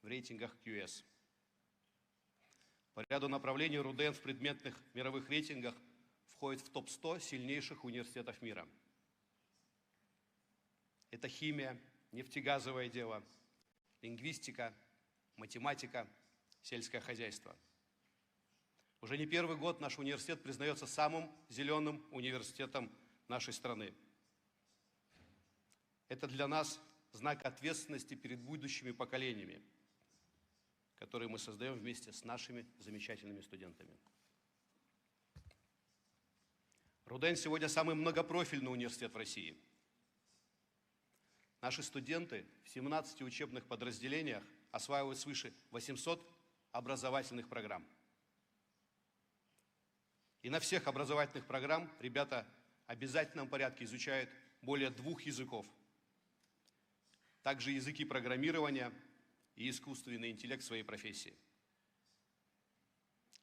в рейтингах QS. По ряду направлений РУДН в предметных мировых рейтингах входит в топ-100 сильнейших университетов мира. Это химия, нефтегазовое дело, лингвистика, математика, сельское хозяйство. Уже не первый год наш университет признается самым зеленым университетом нашей страны. Это для нас знак ответственности перед будущими поколениями, которые мы создаем вместе с нашими замечательными студентами. РУДН сегодня самый многопрофильный университет в России. Наши студенты в 17 учебных подразделениях осваивают свыше 800 образовательных программ. И на всех образовательных программах ребята в обязательном порядке изучают более 2 языков. Также языки программирования и искусственный интеллект в своей профессии.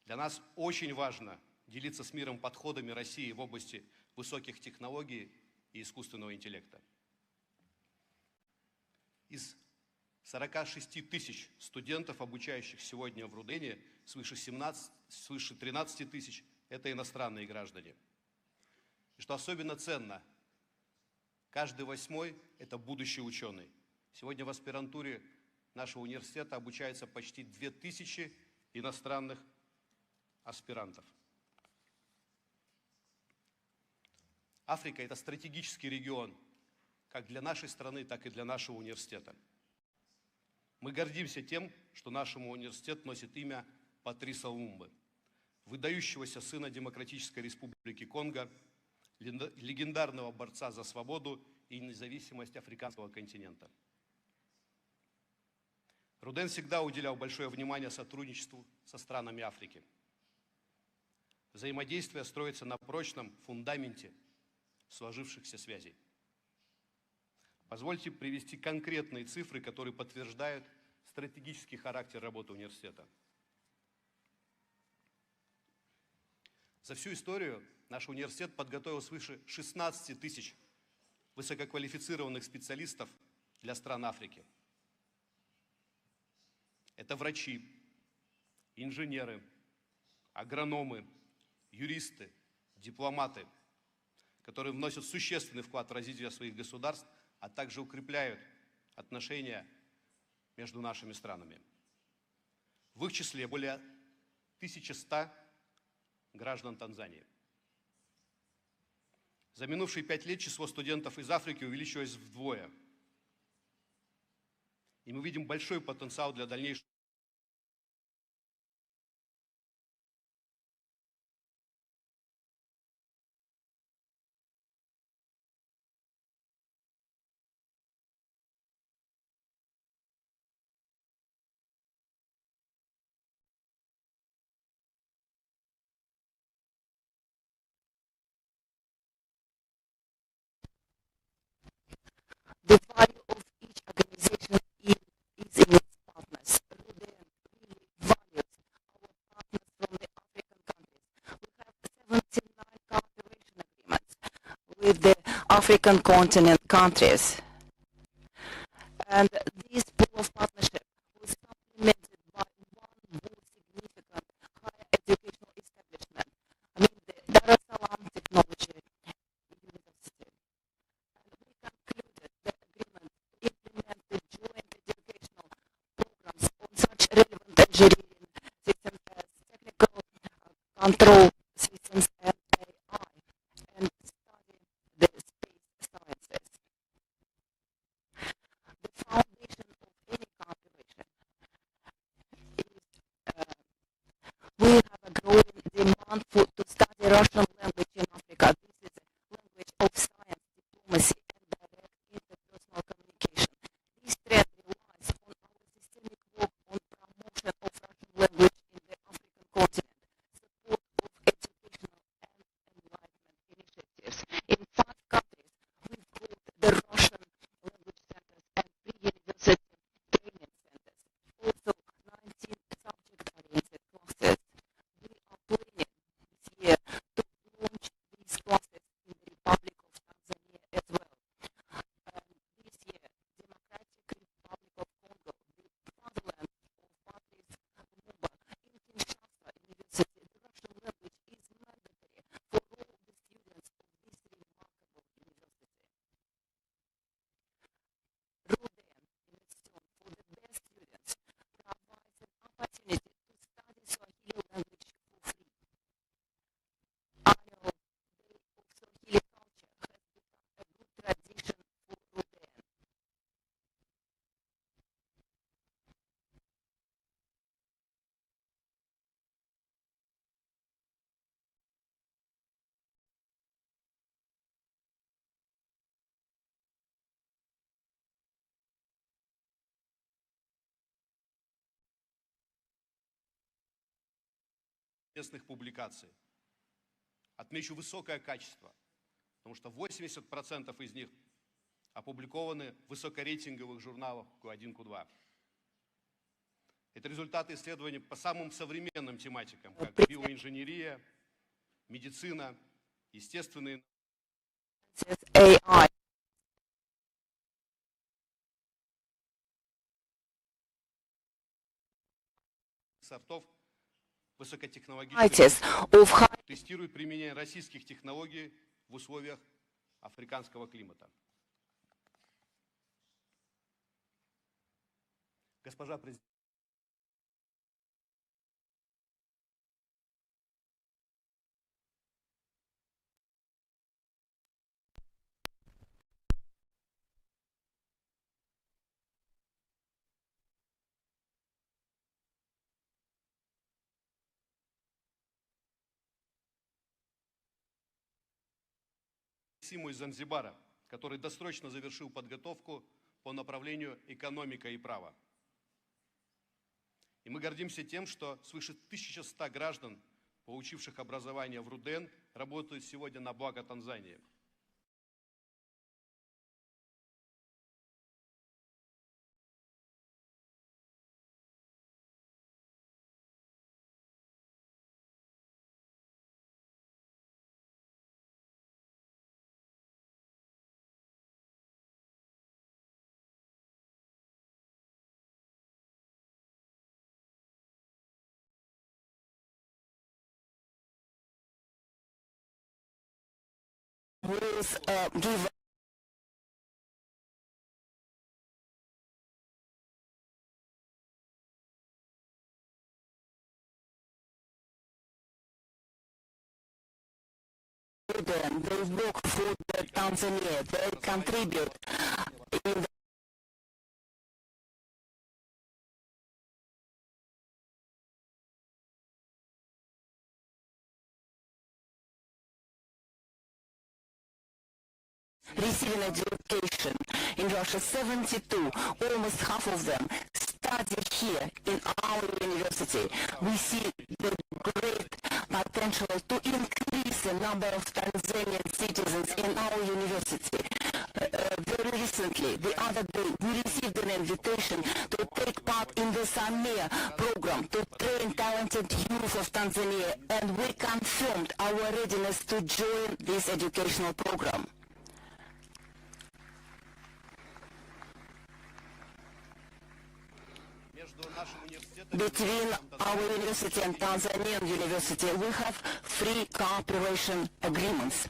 Для нас очень важно делиться с миром подходами России в области высоких технологий и искусственного интеллекта. Из 46 тысяч студентов, обучающих сегодня в РУДНе, свыше 13 тысяч – это иностранные граждане. И что особенно ценно, каждый 8-й – это будущий ученый. Сегодня в аспирантуре нашего университета обучается почти 2000 иностранных аспирантов. Африка – это стратегический регион, как для нашей страны, так и для нашего университета. Мы гордимся тем, что нашему университету носит имя Патриса Лумумбы, выдающегося сына Демократической Республики Конго, легендарного борца за свободу и независимость африканского континента. РУДН всегда уделял большое внимание сотрудничеству со странами Африки. Взаимодействие строится на прочном фундаменте сложившихся связей. Позвольте привести конкретные цифры, которые подтверждают стратегический характер работы университета. За всю историю наш университет подготовил свыше 16 тысяч высококвалифицированных специалистов для стран Африки. Это врачи, инженеры, агрономы, юристы, дипломаты, которые вносят существенный вклад в развитие своих государств, а также укрепляют отношения между нашими странами. В их числе более 1100 граждан Танзании. За минувшие 5 лет число студентов из Африки увеличилось вдвое. И мы видим большой потенциал для дальнейшего. The value of each organization is in its partners. RUDN really values our partners from the African countries. We have 79 cooperation agreements with the African continent countries. And this pool of partnership was supplemented by one more significant higher educational establishment. I mean, the Dar es Salaam Technology University. And we concluded the agreement to implement the joint educational programs on such relevant engineering systems as technical control systems and AI, and study the space sciences. The foundation of any cooperation is we have a growing demand to study Russian language in Africa. This is a language of science, diplomacy, and direct interpersonal communication. This trend relies on our systemic work on promotion of Russian language in the African continent, support of educational and enlightenment initiatives. In 5 countries, we've built the Russian language centers and pre-university training centers. Also, 19 subject-oriented classes. We are planning this year местных публикаций. Отмечу высокое качество, потому что 80% из них опубликованы в высокорейтинговых журналах Q1, Q2. Это результаты исследований по самым современным тематикам, как биоинженерия, медицина, естественные AI. Сортов высокотехнологичных тестируют применение российских технологий в условиях африканского климата. Госпожа президент. Хесиму из Занзибара, который досрочно завершил подготовку по направлению экономика и право. И мы гордимся тем, что свыше 1100 граждан, получивших образование в РУДН, работают сегодня на благо Танзании. Give they work for the Tanzania, they contribute in receiving education. In Russia, 72, almost half of them, study here in our university. We see the great potential to increase the number of Tanzanian citizens in our university. Very recently, the other day, we received an invitation to take part in the Samia program to train talented youth of Tanzania, and we confirmed our readiness to join this educational program. Between our university and Tanzanian university, we have free cooperation agreements.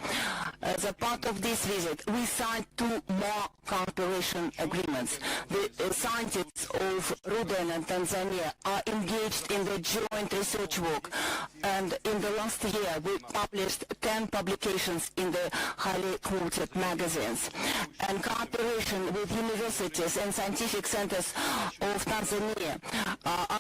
As a part of this visit, we signed 2 more cooperation agreements. The scientists of RUDN and Tanzania are engaged in the joint research work, and in the last year, we published 10 publications in the highly quoted magazines. And cooperation with universities and scientific centers of Tanzania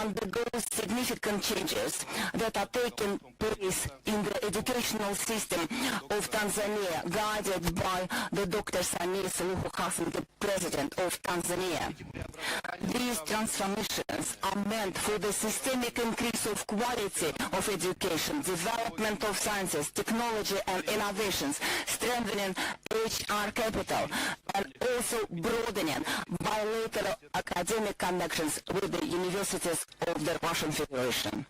undergoes significant changes that are taking place in the educational system of Tanzania, guided by the Dr. Samia Suluhu Hassan, the President of Tanzania. These transformations are meant for the systemic increase of quality of education, development of sciences, technology and innovations, strengthening HR capital, and also broadening bilateral academic connections with the universities of the Russian Federation.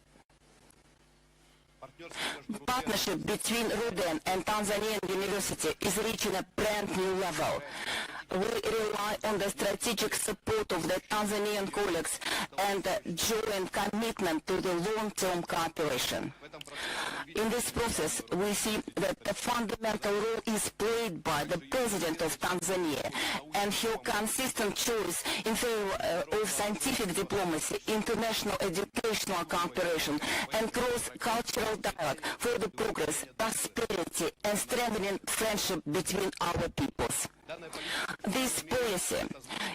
Partnership between RUDN and Tanzanian University is reaching a brand new level. We rely on the strategic support of the Tanzanian colleagues and joint commitment to the long-term cooperation. In this process, we see that the fundamental role is played by the President of Tanzania and her consistent choice in favor of scientific diplomacy, international educational cooperation, and cross-cultural dialogue for the progress, prosperity, and strengthening friendship between our peoples. This policy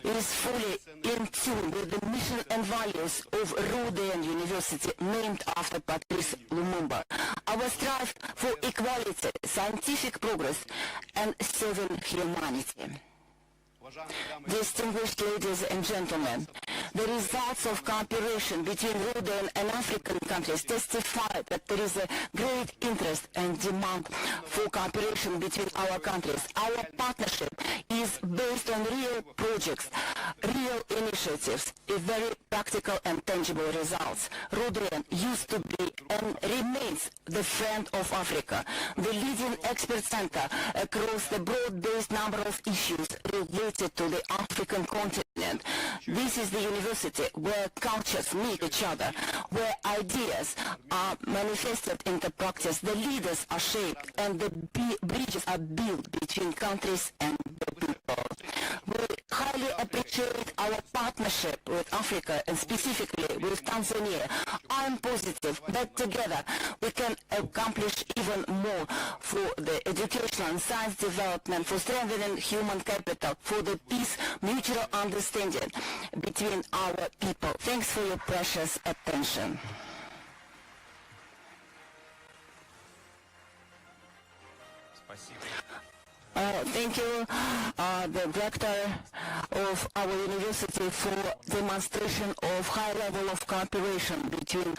is fully in tune with the mission and values of RUDN University, named after Patrice Lumumba. Our strive for equality, scientific progress, and serving humanity. Distinguished ladies and gentlemen, the results of cooperation between Rhodean and African countries testify that there is a great interest and demand for cooperation between our countries. Our partnership is based on real projects, real initiatives, with very practical and tangible results. Rhodean used to be and remains the friend of Africa, the leading expert center across the broad-based number of issues related to the African continent. This is the university where cultures meet each other, where ideas are manifested into practice, the leaders are shaped, and the bridges are built between countries and the people. We highly appreciate our partnership with Africa and specifically with Tanzania. I'm positive that together we can accomplish even more for the educational and science development, for strengthening human capital, for the peace, mutual understanding between our people. Thanks for your precious attention. Thank you, the director of our university, for demonstration of high level of cooperation between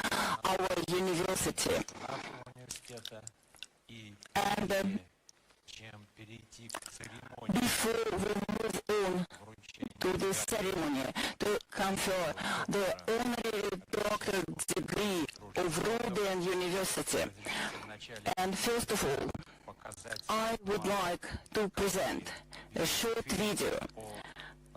our university. And before we move on to the ceremony to confer the honorary doctorate degree of Rhodean University, and first of all, I would like to present a short video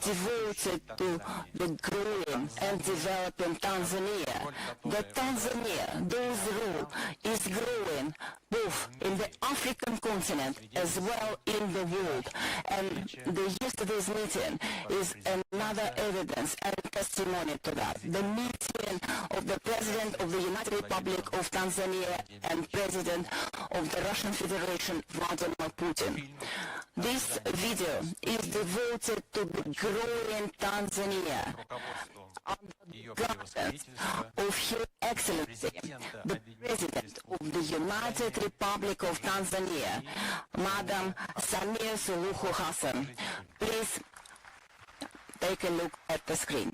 devoted to the growing and developing Tanzania. The Tanzania, whose role is growing both in the African continent as well in the world. And the yesterday's meeting is another evidence and testimony to that. The meeting of the President of the United Republic of Tanzania and President of the Russian Federation, Vladimir Putin. This video is devoted to the growing Tanzania under the guidance of Her Excellency, the President of the United Republic of Tanzania, Madam Samia Suluhu Hassan. Please take a look at the screen.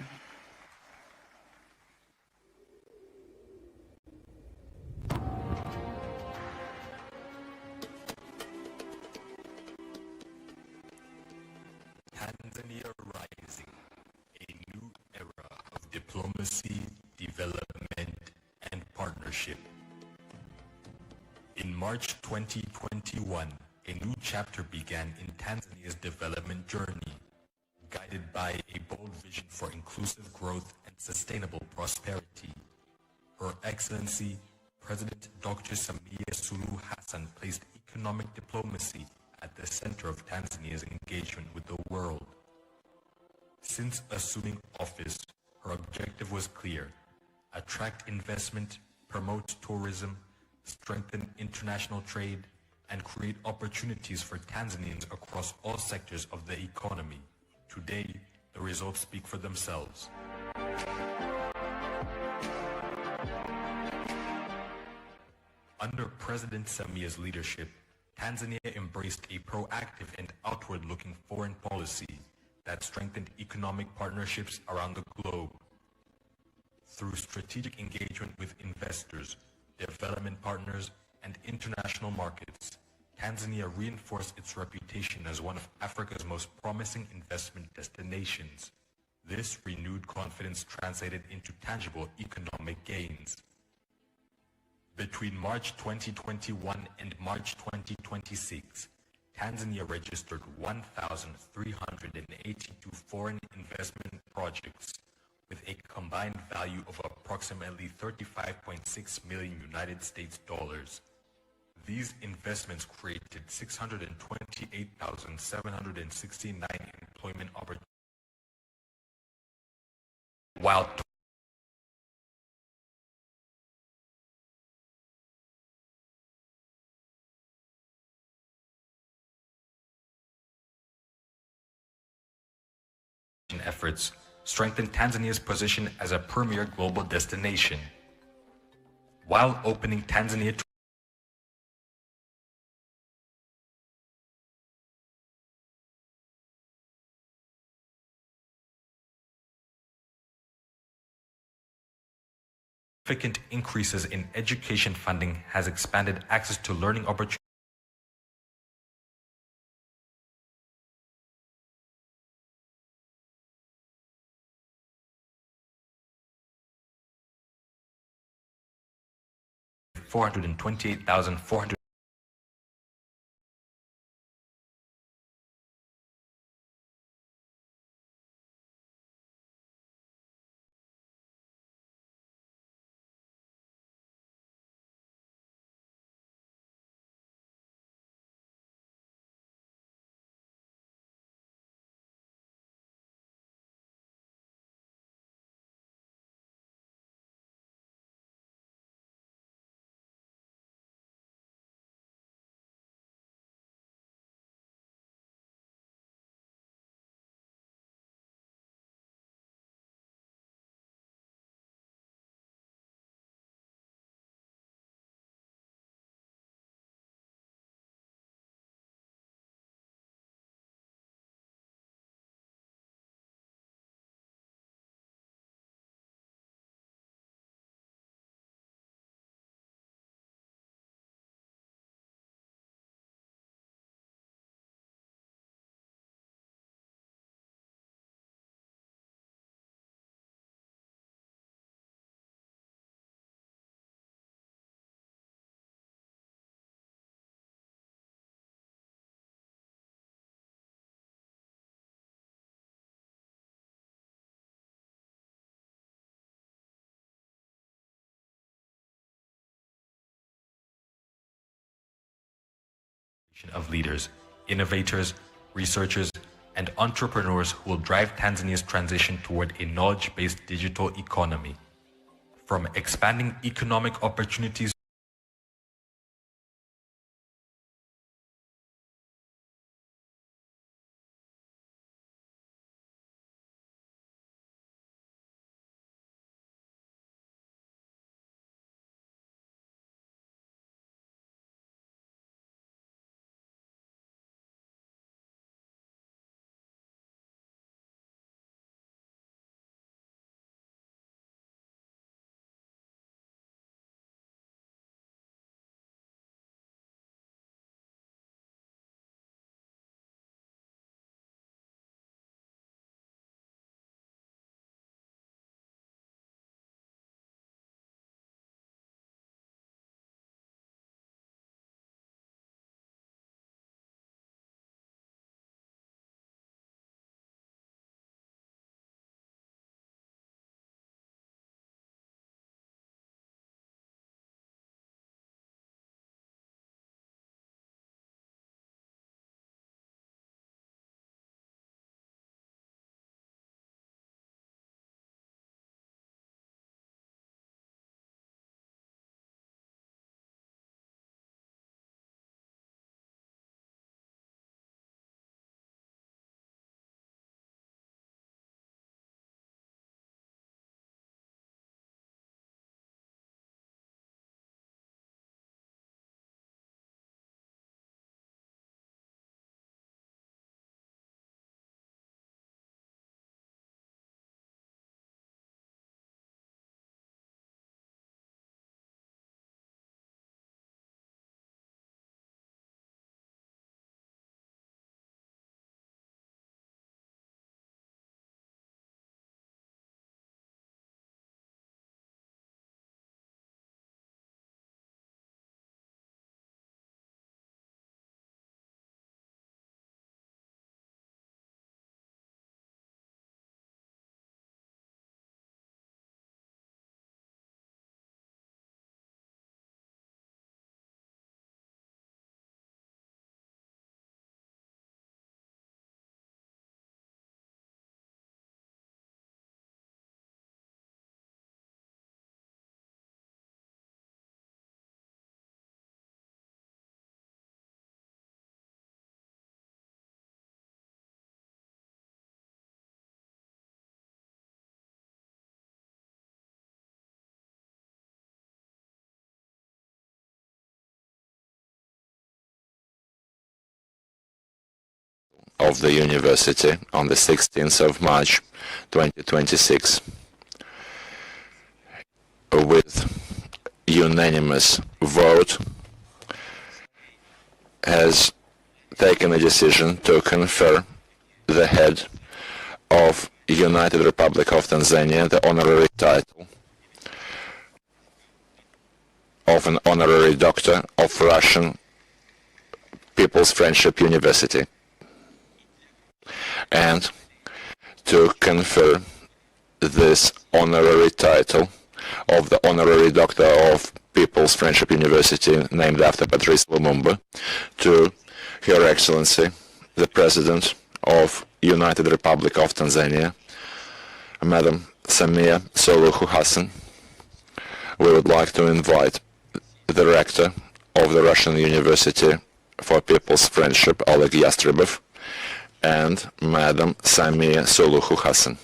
Tanzania rising, a new era of diplomacy, development, and partnership. In March 2021, a new chapter began in Tanzania's development journey, guided by a bold vision for inclusive growth and sustainable prosperity. Her Excellency, President Dr. Samia Suluhu Hassan placed economic diplomacy at the center of Tanzania's engagement with the world. Since assuming office, her objective was clear: attract investment, promote tourism, strengthen international trade, and create opportunities for Tanzanians across all sectors of the economy. Today, the results speak for themselves. Under President Samia's leadership, Tanzania embraced a proactive and outward-looking foreign policy that strengthened economic partnerships around the globe. Through strategic engagement with investors, development partners, and international markets, Tanzania reinforced its reputation as one of Africa's most promising investment destinations. This renewed confidence translated into tangible economic gains. Between March 2021 and March 2026, Tanzania registered 1,382 foreign investment projects with a combined value of approximately $35.6 million United States dollars. These investments created 628,769 employment opportunities, while efforts strengthened Tanzania's position as a premier global destination. While opening Tanzania to Significant increases in education funding has expanded access to learning opportunities. $428,400 of leaders, innovators, researchers, and entrepreneurs who will drive Tanzania's transition toward a knowledge-based digital economy. From expanding economic opportunities of the university on the 16th of March 2026. with unanimous vote, has taken a decision to confer the head of United Republic of Tanzania the honorary title of an honorary doctor of Russian People's Friendship University, and to confer this honorary title of the honorary doctor of People's Friendship University named after Patrice Lumumba to Her Excellency the President of United Republic of Tanzania, Madam Samia Suluhu Hassan. We would like to invite the rector of the Russian University for People's Friendship, Oleg Yastrебov, and Madam Samia Suluhu Hassan.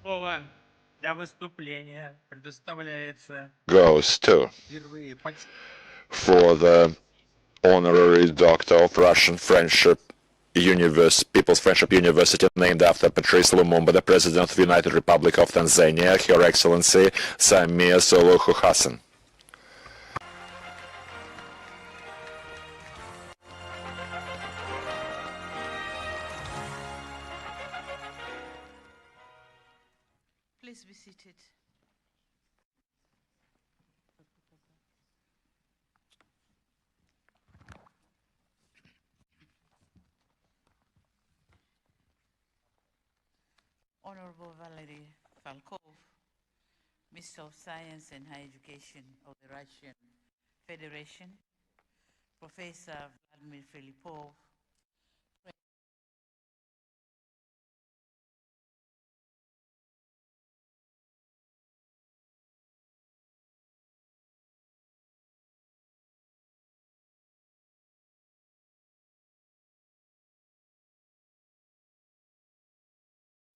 Слово для выступления предоставляется Goes to впервые for the honorary doctor of Russian Friendship People's Friendship University named after Patrice Lumumba, the President of the United Republic of Tanzania, Her Excellency Samia Suluhu Hassan. Please be seated. Honorable Valery Falkov, Minister of Science and Higher Education of the Russian Federation, Professor Vladimir Filipov,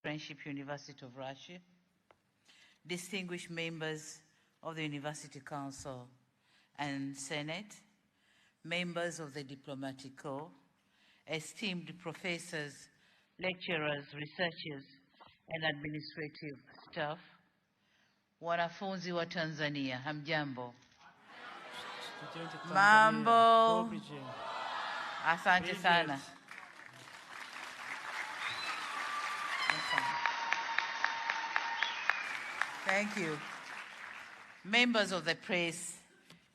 Friendship University of Russia, distinguished members of the University Council and Senate, members of the Diplomatic Corps, esteemed professors, lecturers, researchers, and administrative staff, wanafunzi wa Tanzania, hamjambo. Mambo. Добрый. Asante sana. microphone. Thank you. Members of the press,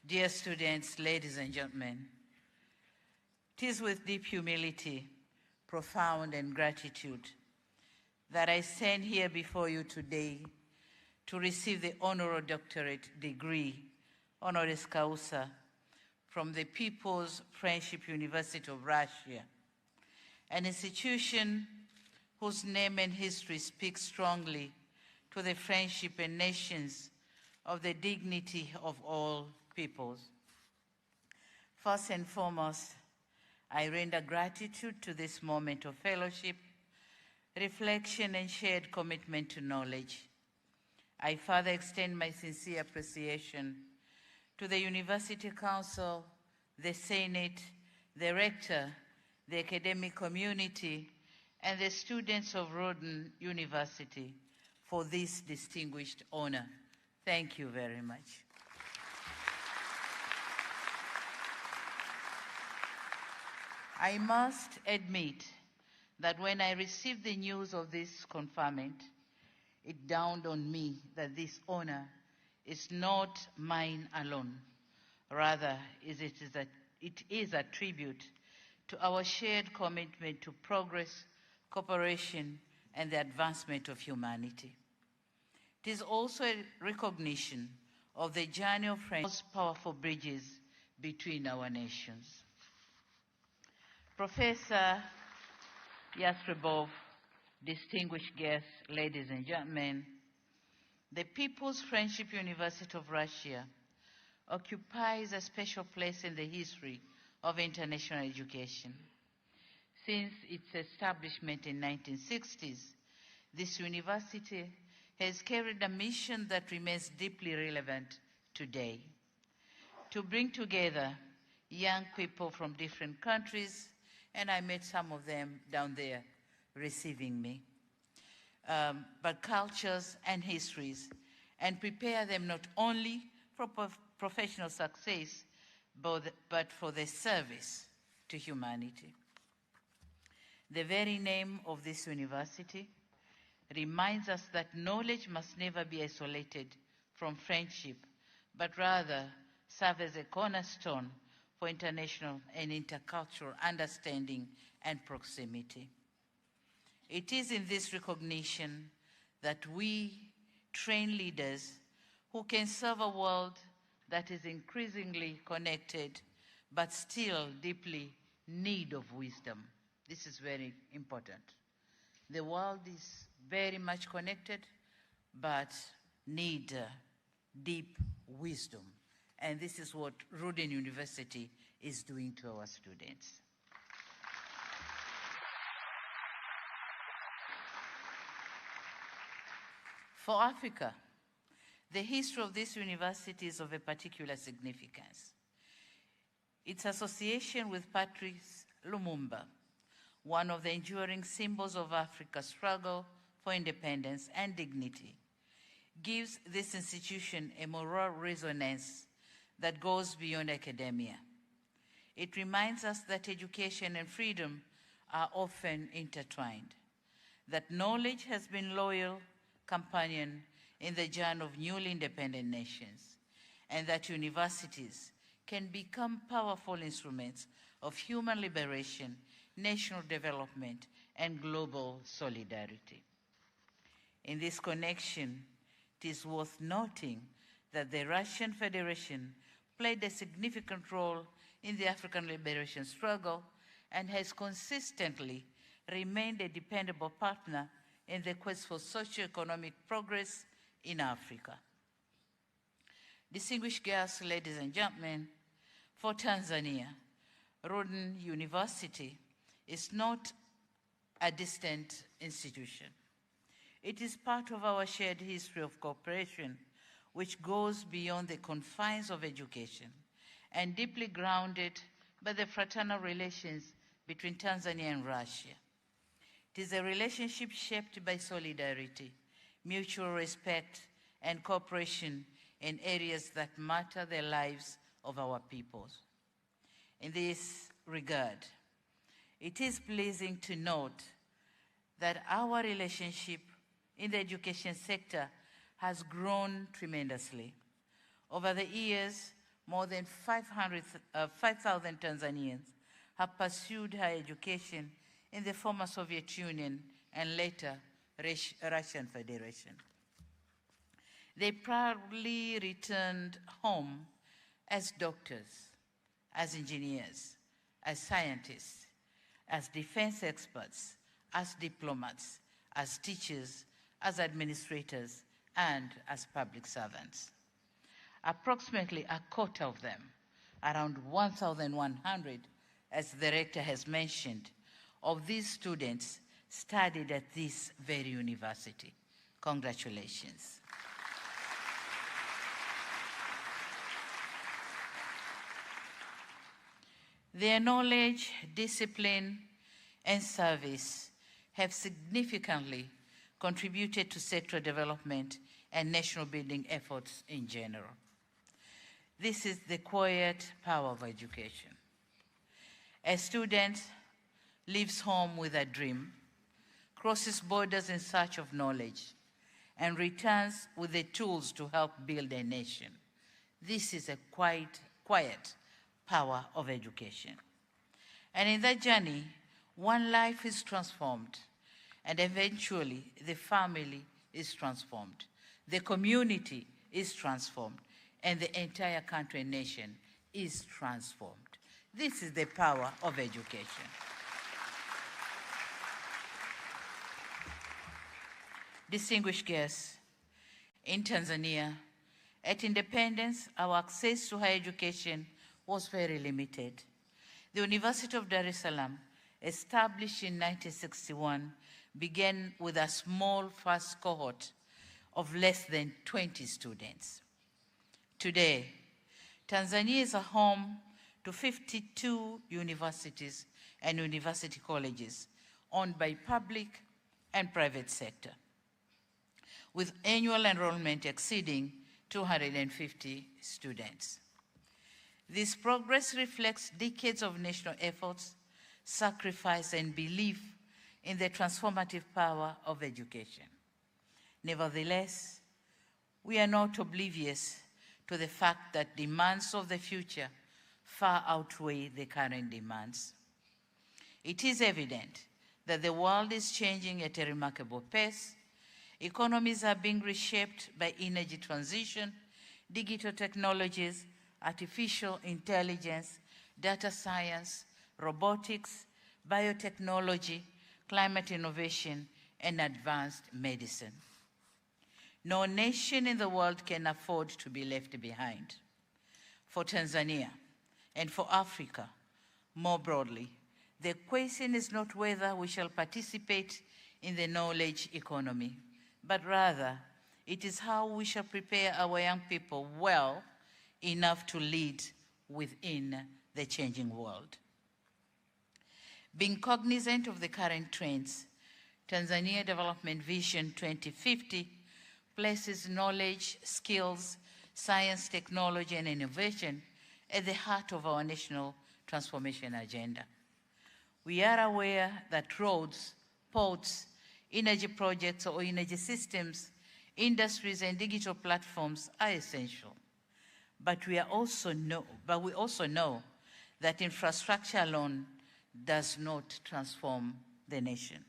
dear students, ladies and gentlemen, it is with deep humility, profound and gratitude that I stand here before you today to receive the honorary doctorate degree, honoris causa, from the People's Friendship University of Russia, an institution whose name and history speak strongly to the friendship and nations of the dignity of all peoples. First and foremost, I render gratitude to this moment of fellowship, reflection, and shared commitment to knowledge. I further extend my sincere appreciation to the University Council, the Senate, the Rector, the academic community, and the students of Rhoden University for this distinguished honor. Thank you very much. I must admit that when I received the news of this conferment, it dawned on me that this honor is not mine alone. Rather, it is a tribute to our shared commitment to progress, cooperation, and the advancement of humanity. It is also a recognition of the journey of friendship, most powerful bridges between our nations. Professor Yastrebov, distinguished guests, ladies and gentlemen, the People's Friendship University of Russia occupies a special place in the history of international education. Since its establishment in 1960s, this university has carried a mission that remains deeply relevant today: to bring together young people from different countries, and I met some of them down there receiving me, but cultures and histories, and prepare them not only for professional success, but for their service to humanity. The very name of this university reminds us that knowledge must never be isolated from friendship, but rather serve as a cornerstone for international and intercultural understanding and proximity. It is in this recognition that we train leaders who can serve a world that is increasingly connected, but still deeply in need of wisdom. This is very important. The world is very much connected, but need deep wisdom. And this is what Rhoden University is doing to our students. For Africa, the history of this university is of a particular significance. Its association with Patrice Lumumba, one of the enduring symbols of Africa's struggle for independence and dignity, gives this institution a moral resonance that goes beyond academia. It reminds us that education and freedom are often intertwined, that knowledge has been loyal companion in the journey of newly independent nations, and that universities can become powerful instruments of human liberation, national development, and global solidarity. In this connection, it is worth noting that the Russian Federation played a significant role in the African liberation struggle and has consistently remained a dependable partner in the quest for socio-economic progress in Africa. Distinguished guests, ladies and gentlemen, for Tanzania, Rhoden University is not a distant institution. It is part of our shared history of cooperation, which goes beyond the confines of education and deeply grounded by the fraternal relations between Tanzania and Russia. It is a relationship shaped by solidarity, mutual respect, and cooperation in areas that matter the lives of our peoples. In this regard, it is pleasing to note that our relationship in the education sector has grown tremendously. Over the years, more than 5,000 Tanzanians have pursued higher education in the former Soviet Union and later Russian Federation. They proudly returned home as doctors, as engineers, as scientists, as defense experts, as diplomats, as teachers, as administrators, and as public servants. Approximately a quarter of them, around 1,100, as the rector has mentioned, of these students studied at this very university. Congratulations. Their knowledge, discipline, and service have significantly contributed to sectoral development and national building efforts in general. This is the quiet power of education. A student leaves home with a dream, crosses borders in search of knowledge, and returns with the tools to help build a nation. This is a quiet power of education. And in that journey, one life is transformed, and eventually the family is transformed, the community is transformed, and the entire country and nation is transformed. This is the power of education. Distinguished guests, in Tanzania, at independence, our access to higher education was very limited. The University of Dar es Salaam, established in 1961, began with a small first cohort of less than 20 students. Today, Tanzania is a home to 52 universities and university colleges owned by public and private sector, with annual enrollment exceeding 250 students. This progress reflects decades of national efforts, sacrifice, and belief in the transformative power of education. Nevertheless, we are not oblivious to the fact that demands of the future far outweigh the current demands. It is evident that the world is changing at a remarkable pace. Economies are being reshaped by energy transition, digital technologies, artificial intelligence, data science, robotics, biotechnology, climate innovation, and advanced medicine. No nation in the world can afford to be left behind. For Tanzania and for Africa more broadly, the question is not whether we shall participate in the knowledge economy, but rather it is how we shall prepare our young people well enough to lead within the changing world. Being cognizant of the current trends, Tanzania Development Vision 2050 places knowledge, skills, science, technology, and innovation at the heart of our national transformation agenda. We are aware that roads, ports, energy projects or energy systems, industries, and digital platforms are essential. But we also know that infrastructure alone does not transform the nation.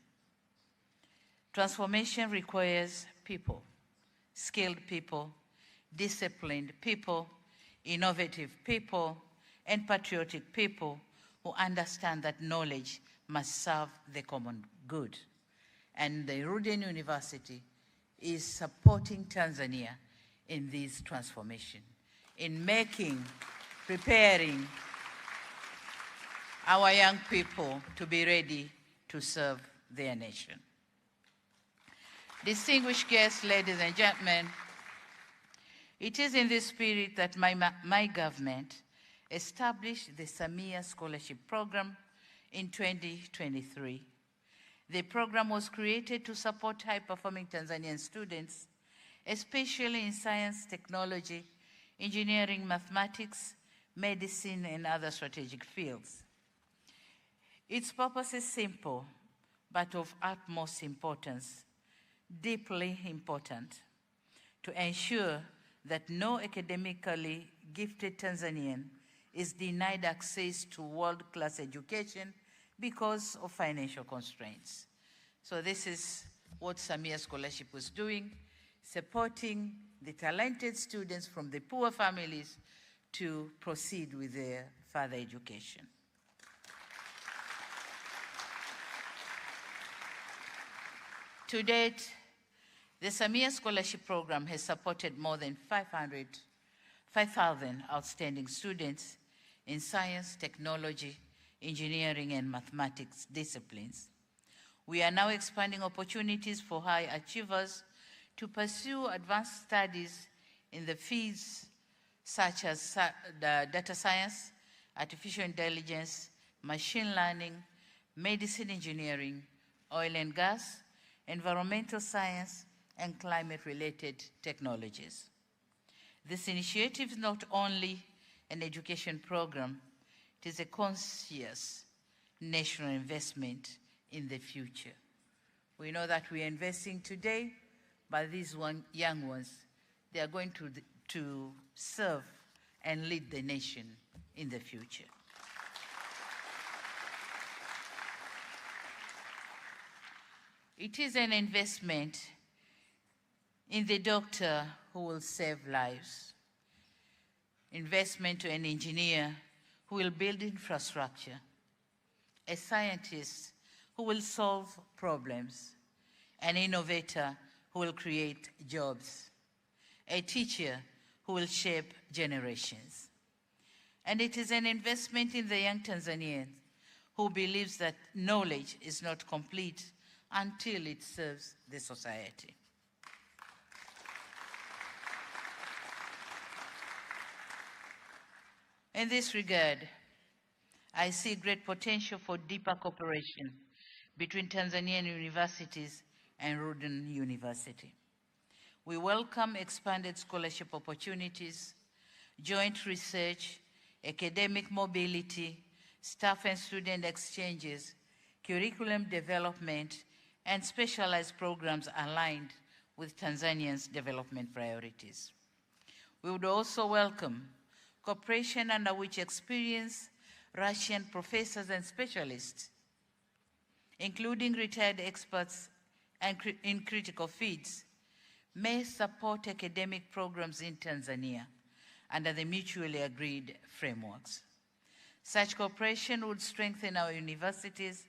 Transformation requires people, skilled people, disciplined people, innovative people, and patriotic people who understand that knowledge must serve the common good. And the Ruden University is supporting Tanzania in this transformation, in preparing our young people to be ready to serve their nation. Distinguished guests, ladies and gentlemen, it is in this spirit that my government established the Samia Scholarship Program in 2023. The program was created to support high-performing Tanzanian students, especially in science, technology, engineering, mathematics, medicine, and other strategic fields. Its purpose is simple: but of utmost importance, deeply important, to ensure that no academically gifted Tanzanian is denied access to world-class education because of financial constraints. So this is what Samia Scholarship was doing, supporting the talented students from the poor families to proceed with their further education. To date, the Samia Scholarship Program has supported more than 5,000 outstanding students in science, technology, engineering, and mathematics disciplines. We are now expanding opportunities for high achievers to pursue advanced studies in the fields such as data science, artificial intelligence, machine learning, medicine engineering, oil and gas, environmental science, and climate-related technologies. This initiative is not only an education program, it is a conscious national investment in the future. We know that we are investing today, but these young ones, they are going to serve and lead the nation in the future. It is an investment in the doctor who will save lives, investment to an engineer who will build infrastructure, a scientist who will solve problems, an innovator who will create jobs, a teacher who will shape generations. And it is an investment in the young Tanzanian who believes that knowledge is not complete until it serves the society. In this regard, I see great potential for deeper cooperation between Tanzanian universities and Rhoden University. We welcome expanded scholarship opportunities, joint research, academic mobility, staff and student exchanges, curriculum development, and specialized programs aligned with Tanzania's development priorities. We would also welcome cooperation under which experienced Russian professors and specialists, including retired experts and in critical fields, may support academic programs in Tanzania under the mutually agreed frameworks. Such cooperation would strengthen our universities,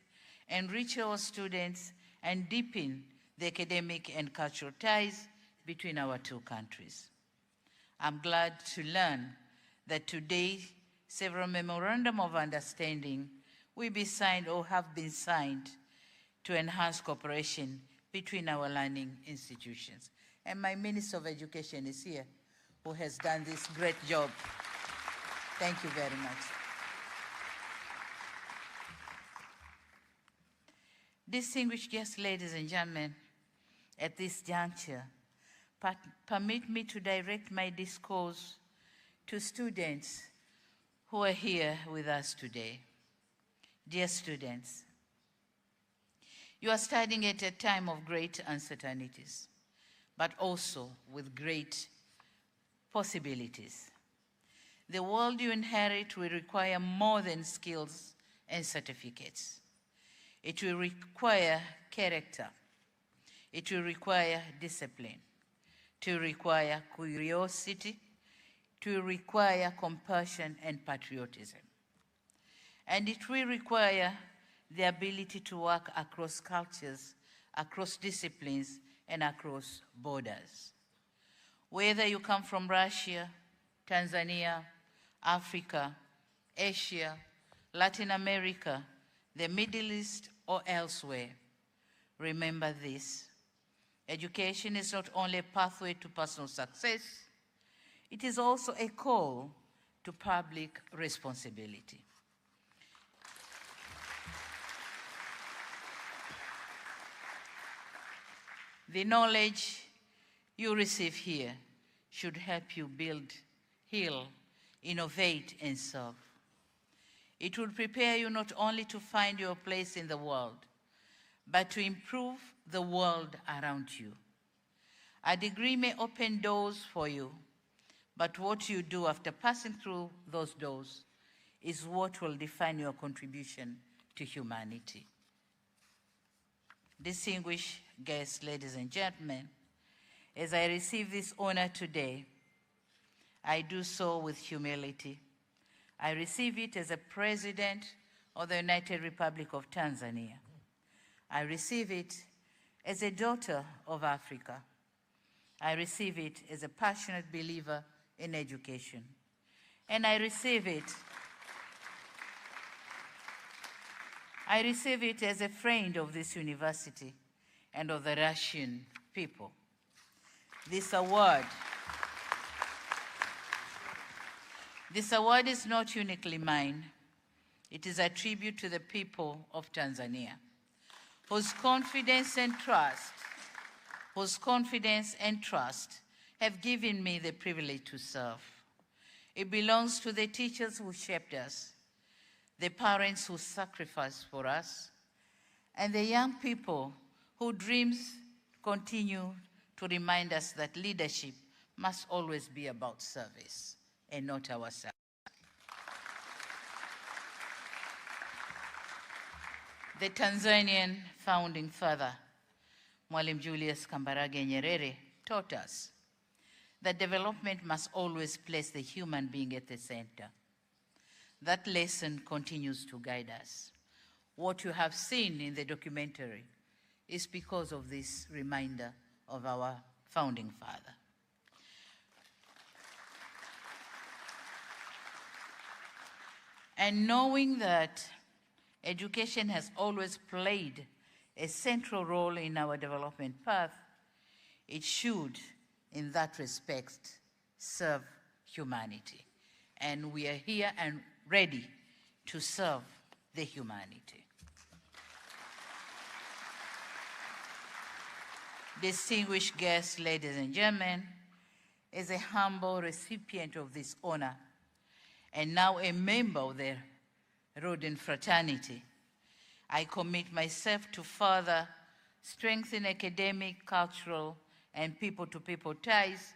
enrich our students, and deepen the academic and cultural ties between our two countries. I'm glad to learn that today several memorandum of understanding will be signed or have been signed to enhance cooperation between our learning institutions. And my Minister of Education is here, who has done this great job. Thank you very much. Distinguished guests, ladies and gentlemen, at this juncture, permit me to direct my discourse to students who are here with us today. Dear students, you are studying at a time of great uncertainties, but also with great possibilities. The world you inherit will require more than skills and certificates. It will require character. It will require discipline. It will require curiosity. It will require compassion and patriotism. And it will require the ability to work across cultures, across disciplines, and across borders. Whether you come from Russia, Tanzania, Africa, Asia, Latin America, the Middle East, or elsewhere, remember this: education is not only a pathway to personal success, it is also a call to public responsibility. The knowledge you receive here should help you build, heal, innovate, and serve. It will prepare you not only to find your place in the world, but to improve the world around you. A degree may open doors for you, but what you do after passing through those doors is what will define your contribution to humanity. Distinguished guests, ladies and gentlemen, as I receive this honor today, I do so with humility. I receive it as a President of the United Republic of Tanzania. I receive it as a daughter of Africa. I receive it as a passionate believer in education. And I receive it as a friend of this university and of the Russian people. This award is not uniquely mine. It is a tribute to the people of Tanzania, whose confidence and trust have given me the privilege to serve. It belongs to the teachers who shaped us, the parents who sacrificed for us, and the young people whose dreams continue to remind us that leadership must always be about service and not ourselves. The Tanzanian founding father, Mwalimu Julius Kambarage Nyerere, taught us that development must always place the human being at the center. That lesson continues to guide us. What you have seen in the documentary is because of this reminder of our founding father. And knowing that education has always played a central role in our development path, it should, in that respect, serve humanity. And we are here and ready to serve the humanity. Distinguished guests, ladies and gentlemen, as a humble recipient of this honor, and now a member of the Rhoden fraternity, I commit myself to further strengthen academic, cultural, and people-to-people ties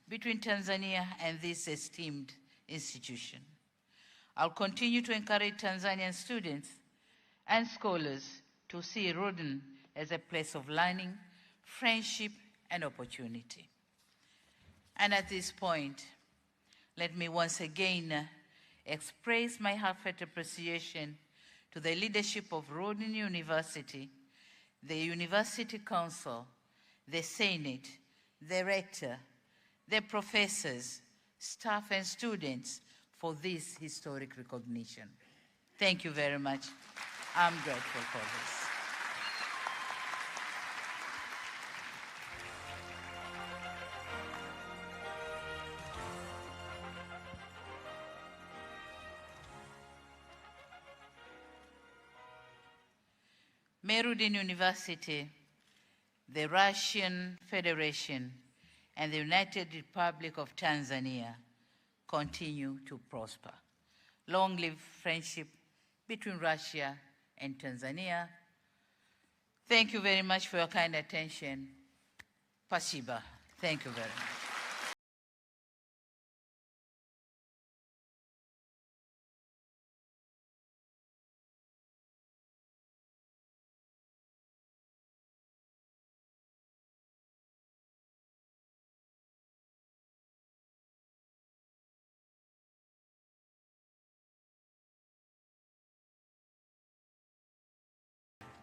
between Tanzania and this esteemed institution. I'll continue to encourage Tanzanian students and scholars to see Rhoden as a place of learning, friendship, and opportunity. And at this point, let me once again express my heartfelt appreciation to the leadership of Rhoden University, the University Council, the Senate, the Rector, the professors, staff, and students for this historic recognition. Thank you very much. I'm grateful for this. Rhoden University, the Russian Federation, and the United Republic of Tanzania continue to prosper. Long live friendship between Russia and Tanzania. Thank you very much for your kind attention. Spasiba. Thank you very much.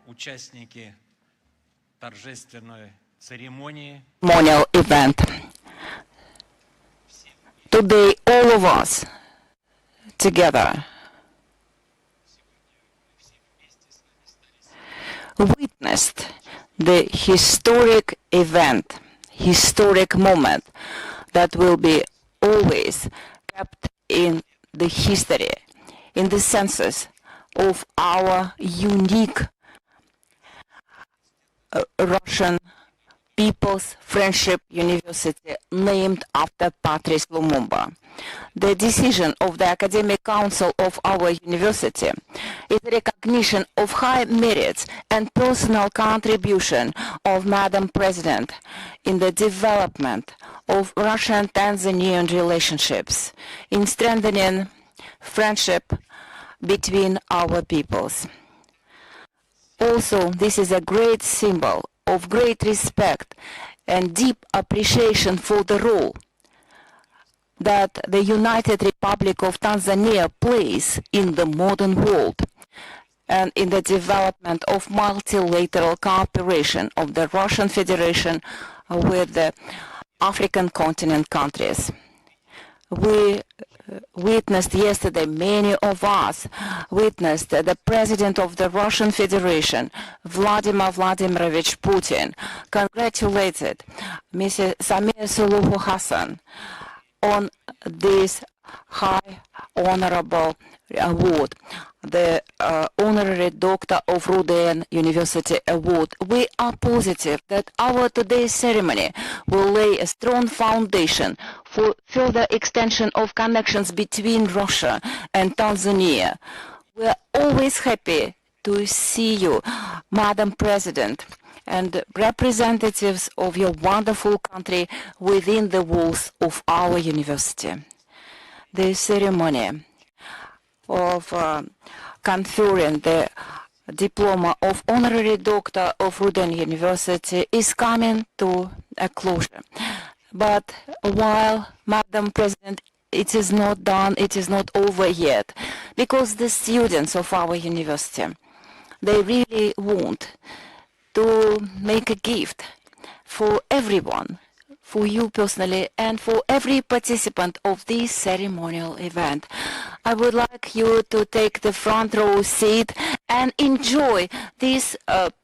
Участники торжественной церемонии. Ceremonial event. Today, all of us together witnessed the historic event, historic moment that will be always kept in the history, in the census of our unique Russian People's Friendship University named after Patrice Lumumba. The decision of the Academic Council of our university is a recognition of high merits and personal contribution of Madam President in the development of Russian-Tanzanian relationships, in strengthening friendship between our peoples. Also, this is a great symbol of great respect and deep appreciation for the role that the United Republic of Tanzania plays in the modern world and in the development of multilateral cooperation of the Russian Federation with the African continent countries. We witnessed yesterday, many of us witnessed the President of the Russian Federation, Vladimir Vladimirovich Putin, congratulated Mrs. Samia Suluhu Hassan on this high honorable award, the Honorary Doctor of Ruden University Award. We are positive that our today's ceremony will lay a strong foundation for further extension of connections between Russia and Tanzania. We are always happy to see you, Madam President, and representatives of your wonderful country within the walls of our university. The ceremony of conferring the diploma of Honorary Doctor of Ruden University is coming to a closure. But while, Madam President, it is not done, it is not over yet, because the students of our university, they really want to make a gift for everyone, for you personally, and for every participant of this ceremonial event. I would like you to take the front row seat and enjoy this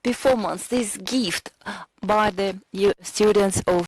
performance, this gift by the students of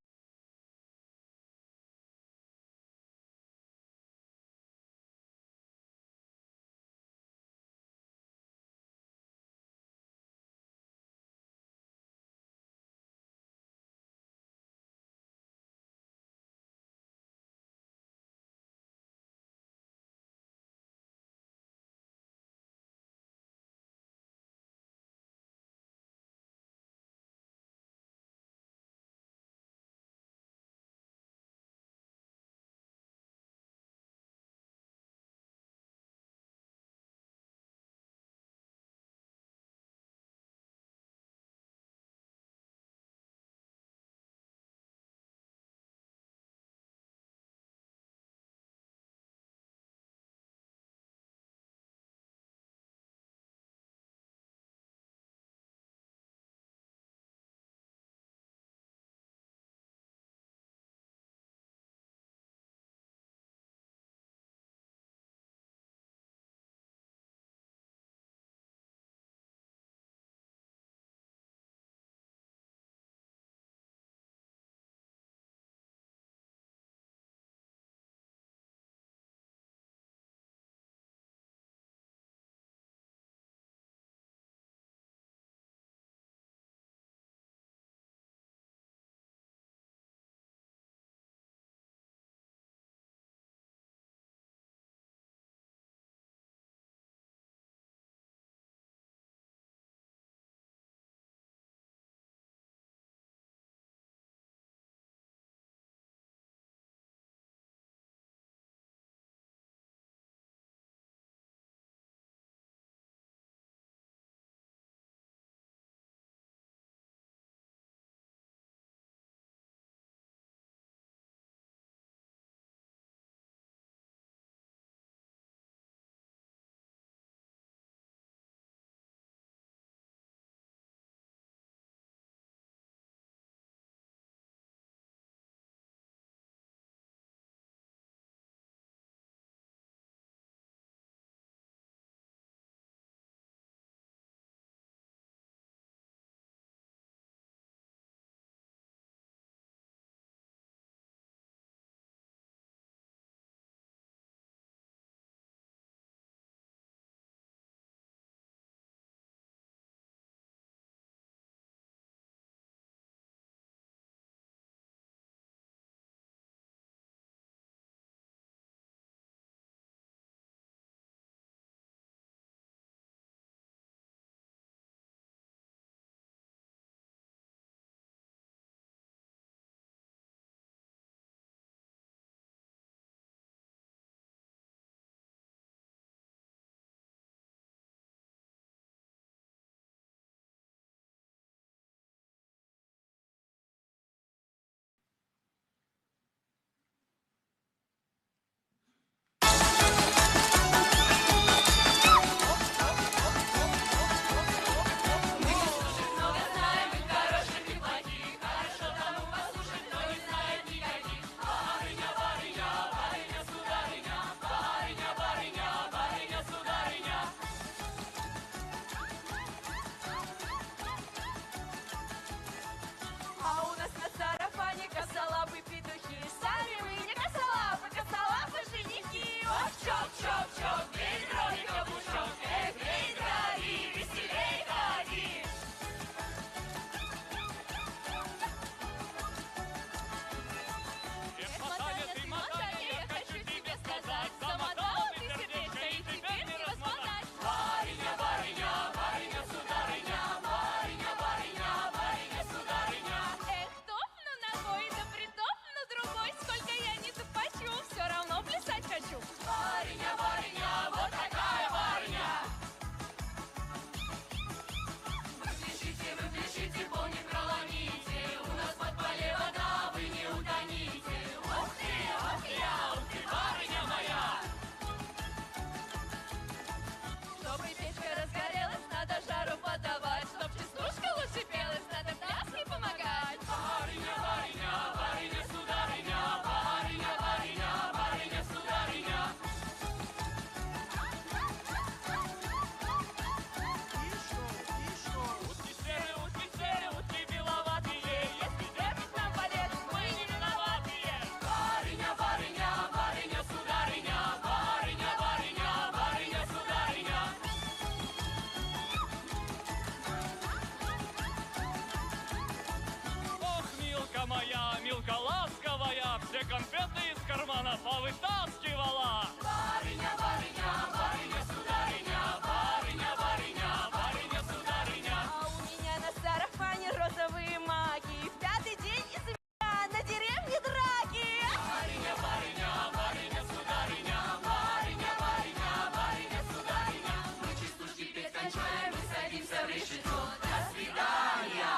моя, Милка ласковая, все конфеты из кармана повытаскивала. Барыня, барыня, барыня, сударыня, барыня, барыня, барыня, сударыня. А у меня на сарафане розовые маки, в пятый день из меня на деревне драки. Барыня, барыня, барыня, сударыня, барыня, барыня, барыня, сударыня. Мы частушки петь кончаем и садимся в решето. До свидания,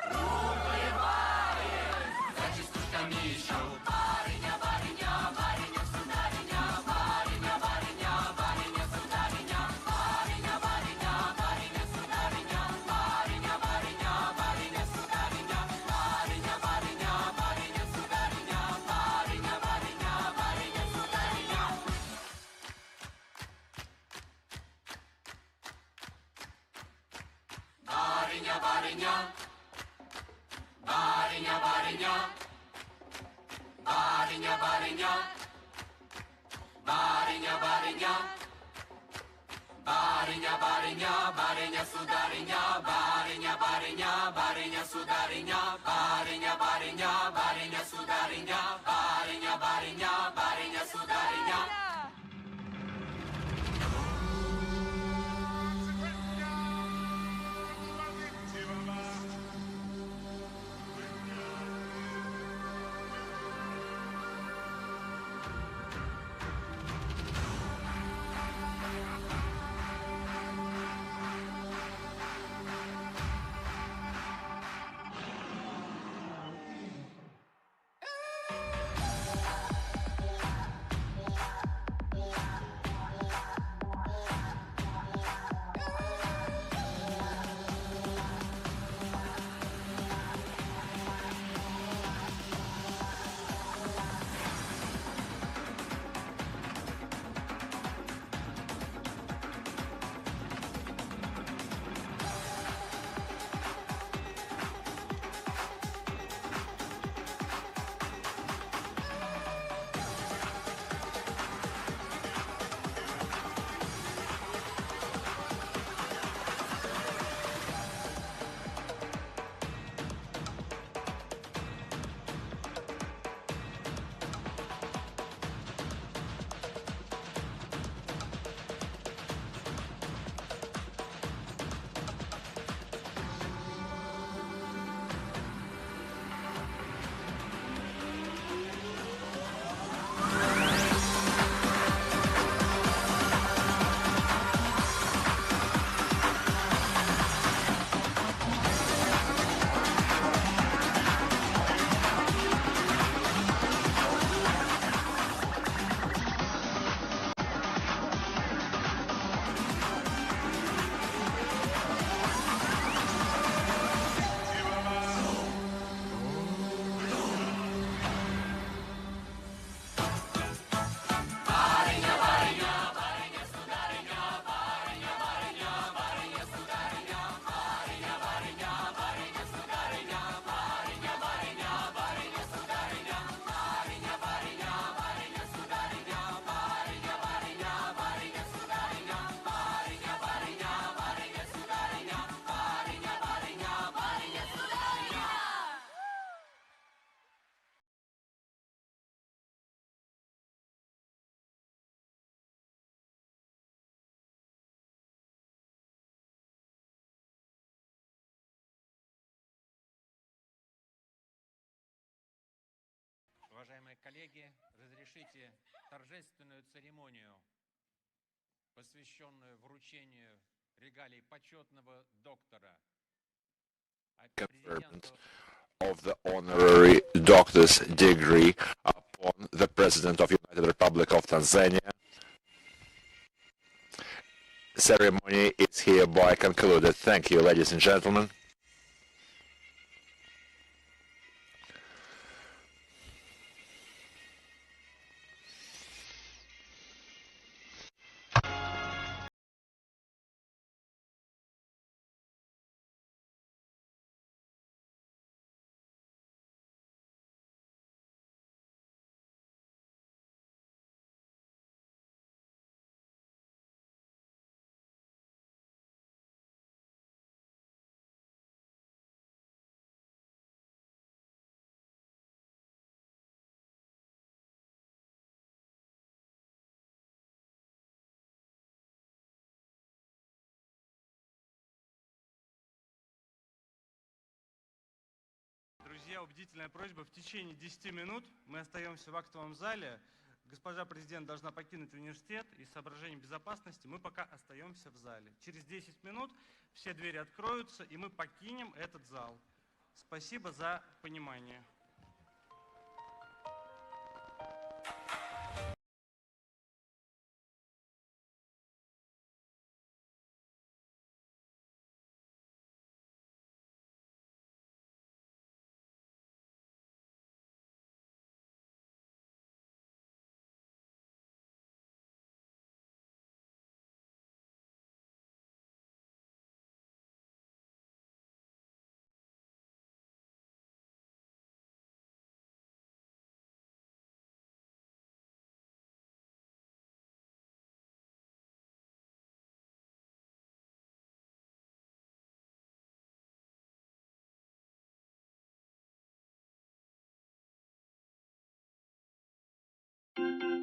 уплываем за частушками еще. Барыня, барыня, барыня, сударыня, барыня, барыня, барыня, сударыня, барыня, барыня, барыня, сударыня, барыня, барыня, барыня, сударыня, барыня, барыня, барыня, сударыня, барыня, барыня, барыня, сударыня. Барыня, барыня, барыня, барыня, барыня, барыня, барыня, барыня, барыня, барыня, барыня, сударыня, барыня, барыня, барыня, сударыня, барыня, барыня, барыня, сударыня, барыня, барыня, барыня, сударыня. Уважаемые коллеги, разрешите торжественную церемонию, посвященную вручению регалий почетного доктора Conferment of the honorary doctor's degree upon the President of United Republic of Tanzania. Ceremony is hereby concluded. Thank you, ladies and gentlemen. друзья, убедительная просьба. В течение 10 минут мы остаемся в актовом зале. Госпожа президент должна покинуть университет. Из соображений безопасности мы пока остаемся в зале. Через 10 минут все двери откроются, и мы покинем этот зал. Спасибо за понимание. Thank you.